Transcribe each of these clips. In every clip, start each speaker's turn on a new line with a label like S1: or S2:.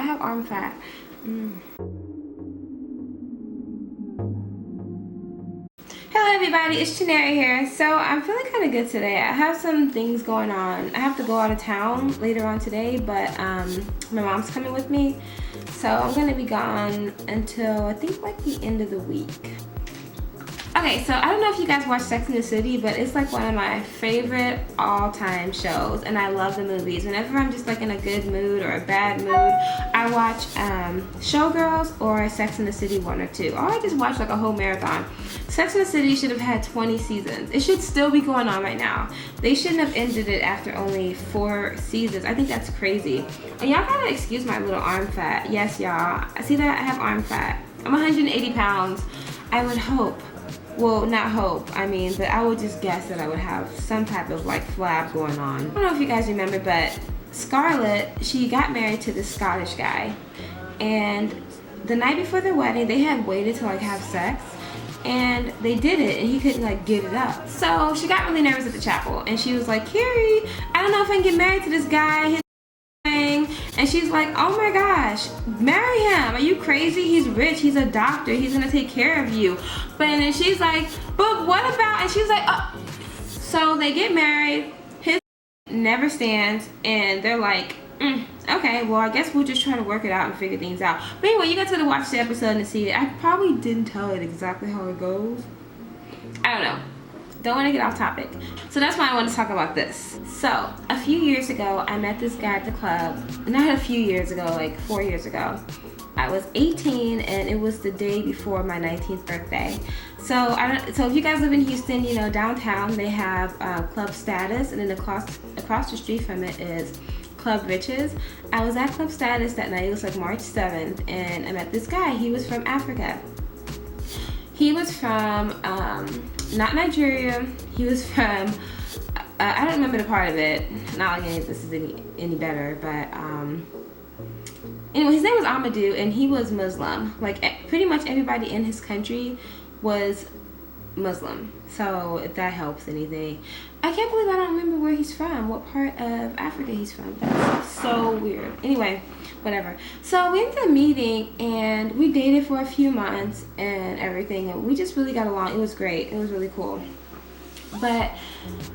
S1: have arm fat. Hello everybody, it's Chinere here. So I'm feeling kind of good today. I have some things going on. I have to go out of town later on today, but my mom's coming with me. So I'm gonna be gone until I think like the end of the week. Okay, so I don't know if you guys watch Sex and the City, but it's like one of my favorite all-time shows, and I love the movies. Whenever I'm just like in a good mood or a bad mood, I watch Showgirls or Sex and the City 1 or 2, or I just watch like a whole marathon. Sex and the City should have had 20 seasons. It should still be going on right now. They shouldn't have ended it after only 4 seasons. I think that's crazy. And y'all gotta excuse my little arm fat. Yes, y'all. See that? I have arm fat. I'm 180 pounds. I would hope. Well, not hope, I mean, but I would just guess that I would have some type of like flab going on. I don't know if you guys remember, but Scarlett, she got married to this Scottish guy. And the night before their wedding, they had waited to like have sex. And they did it, and he couldn't like get it up. So she got really nervous at the chapel, and she was like, Carrie, I don't know if I can get married to this guy. His thing. And she's like, oh my gosh, marry him. Are you crazy? He's rich, he's a doctor, he's gonna take care of you. But then she's like, but what about, and she's like, oh. So they get married, his never stands, and they're like, okay, well I guess we'll just try to work it out and figure things out. But anyway, you got to watch the episode and see it. I probably didn't tell it exactly how it goes. I don't know. Don't want to get off topic. So that's why I want to talk about this. So a few years ago, I met this guy at the club. Not a few years ago, like 4 years ago. I was 18 and it was the day before my 19th birthday. So so if you guys live in Houston, you know, downtown they have Club Status, and then across the street from it is Club Riches. I was at Club Status that night. It was like March 7th, and I met this guy. He was from Africa. He was from not Nigeria. He was from I don't remember the part of it. Not like any of this is any better, but anyway, his name was Amadou, and he was Muslim. Like pretty much everybody in his country was Muslim. So if that helps anything. I can't believe I don't remember where he's from, what part of Africa he's from. That's so weird. Anyway, whatever. So we ended up meeting, and we dated for a few months and everything, and we just really got along. It was great. It was really cool. But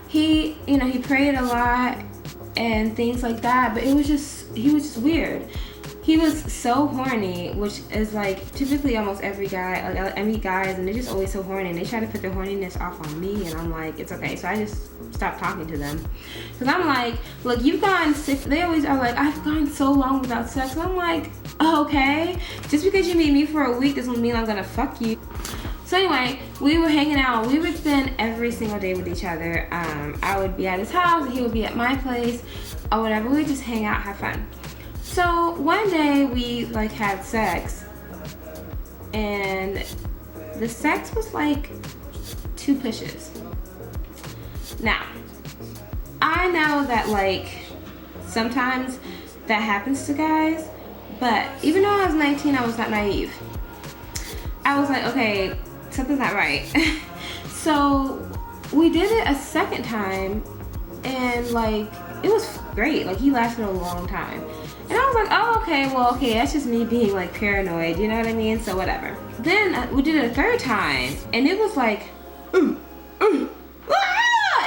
S1: he, you know, he prayed a lot and things like that, but he was just weird. He was so horny, which is like typically almost every guy. Like I meet guys and they're just always so horny, and they try to put their horniness off on me, and I'm like, it's okay. So I just stopped talking to them, because I'm like, look, you've gone 6. They always are like, I've gone so long without sex. And I'm like, oh, okay. Just because you meet me for a week doesn't mean I'm gonna fuck you. So anyway, we were hanging out. We would spend every single day with each other. I would be at his house, and he would be at my place, or whatever. We would just hang out, have fun. So one day we like had sex, and the sex was like 2 pushes. Now, I know that like sometimes that happens to guys, but even though I was 19, I was not naive. I was like, okay, something's not right. So we did it a second time, and like it was great. Like he lasted a long time. And I was like, oh, okay, well, okay, that's just me being like paranoid, you know what I mean? So whatever. Then we did it a third time, and it was like, it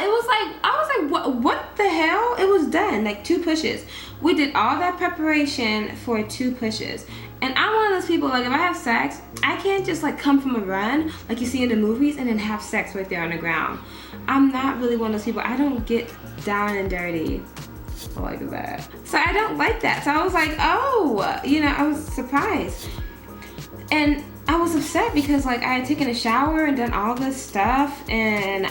S1: was like, I was like, what the hell? It was done, like 2 pushes. We did all that preparation for 2 pushes. And I'm one of those people, like if I have sex, I can't just like come from a run, like you see in the movies, and then have sex right there on the ground. I'm not really one of those people. I don't get down and dirty like that. So I don't like that. So I was like, oh, you know, I was surprised. And I was upset because like I had taken a shower and done all this stuff, and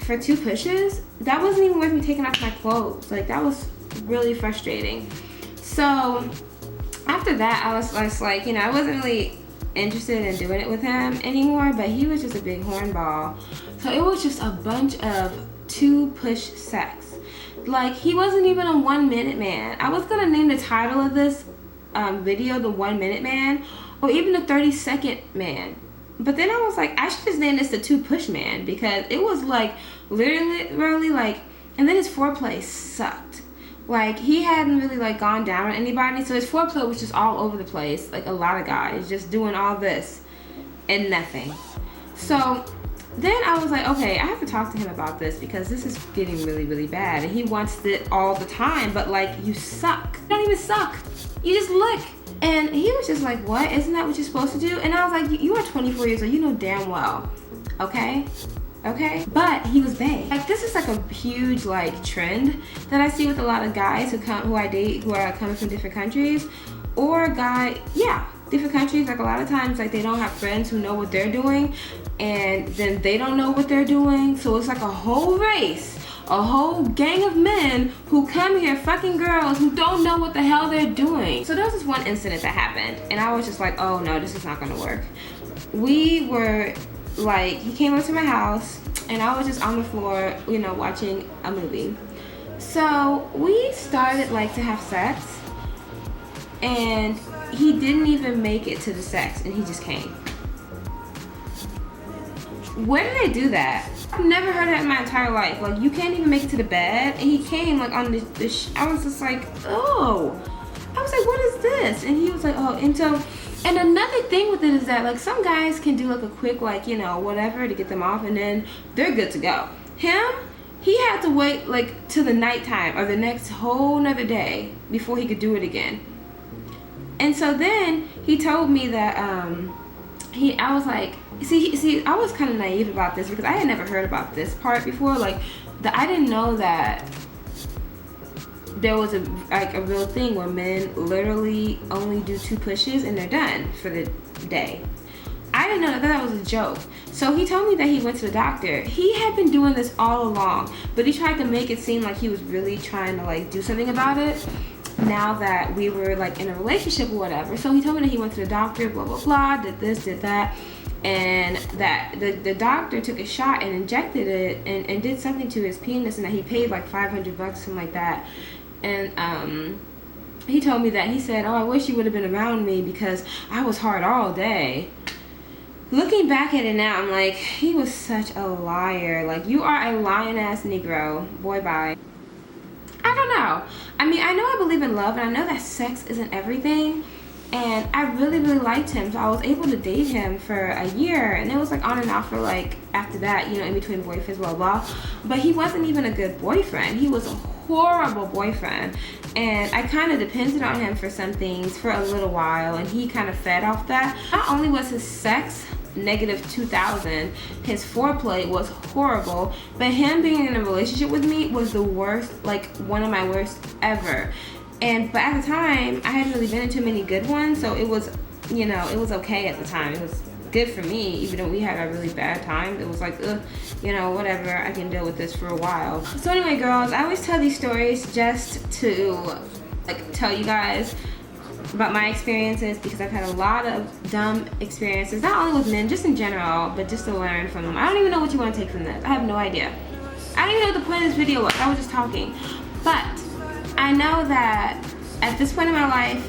S1: for 2 pushes, that wasn't even worth me taking off my clothes. Like that was really frustrating. So after that, I was like, you know, I wasn't really interested in doing it with him anymore, but he was just a big hornball. So it was just a bunch of 2 push sex. Like he wasn't even a 1 minute man. I was gonna name the title of this video the 1 minute man, or even the 30-second man. But then I was like, I should just name this the 2 push man, because it was like literally like, and then his foreplay sucked. Like, he hadn't really like gone down on anybody, so his foreplay was just all over the place. Like a lot of guys just doing all this and nothing. So then I was like, okay, I have to talk to him about this because this is getting really, really bad. And he wants it all the time, but like, you suck. You don't even suck. You just lick. And he was just like, what? Isn't that what you're supposed to do? And I was like, you are 24 years old. You know damn well. Okay? Okay? But he was bae. Like, this is like a huge like trend that I see with a lot of guys who I date who are coming from different countries. Or different countries. Like, a lot of times, like, they don't have friends who know what they're doing, and then they don't know what they're doing. So it's like a whole race, a whole gang of men who come here fucking girls who don't know what the hell they're doing. So there was this one incident that happened, and I was just like, oh no, this is not gonna work. We were like, he came up to my house, and I was just on the floor, you know, watching a movie. So we started like to have sex, and he didn't even make it to the sex, and he just came. Where did they do that? I've never heard that in my entire life. Like, you can't even make it to the bed, and he came like on the I was just like, oh. I was like, what is this? And he was like, oh. And another thing with it is that like some guys can do like a quick like, you know, whatever to get them off, and then they're good to go. Him, he had to wait like till the nighttime or the next whole nother day before he could do it again. And so then he told me that I was like, see, I was kind of naive about this because I had never heard about this part before. Like, I didn't know that there was a real thing where men literally only do 2 pushes and they're done for the day. I didn't know that. That was a joke. So he told me that he went to the doctor. He had been doing this all along, but he tried to make it seem like he was really trying to like do something about it now that we were like in a relationship or whatever. So he told me that he went to the doctor, blah blah blah, did this, did that, and that the doctor took a shot and injected it and did something to his penis, and that he paid like $500, something like that. And he told me that, he said, oh, I wish you would have been around me because I was hard all day. Looking back at it now, I'm like, he was such a liar. Like, you are a lying ass Negro. Boy, bye. I don't know. I mean, I know I believe in love, and I know that sex isn't everything, and I really, really liked him, so I was able to date him for a year, and it was like on and off for like after that, you know, in between boyfriends, blah blah. But he wasn't even a good boyfriend. He was a horrible boyfriend, and I kind of depended on him for some things for a little while, and he kind of fed off that. Not only was his sex -2,000, his foreplay was horrible, but him being in a relationship with me was the worst, like one of my worst ever. But at the time, I hadn't really been in too many good ones, so it was, you know, it was okay at the time. It was good for me, even though we had a really bad time. It was like, you know, whatever, I can deal with this for a while. So anyway, girls, I always tell these stories just to like tell you guys about my experiences, because I've had a lot of dumb experiences, not only with men, just in general, but just to learn from them. I don't even know what you want to take from this. I have no idea. I don't even know what the point of this video was. I was just talking. But I know that at this point in my life,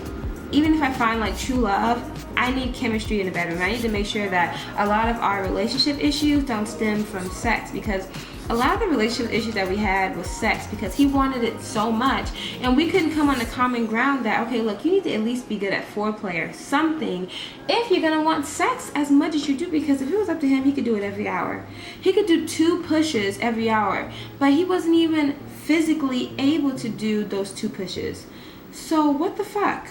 S1: even if I find like true love, I need chemistry in the bedroom. I need to make sure that a lot of our relationship issues don't stem from sex, because a lot of the relationship issues that we had was sex, because he wanted it so much, and we couldn't come on a common ground that, okay, look, you need to at least be good at foreplay or something if you're gonna want sex as much as you do. Because if it was up to him, he could do it every hour. He could do 2 pushes every hour, but he wasn't even physically able to do those 2 pushes. So what the fuck?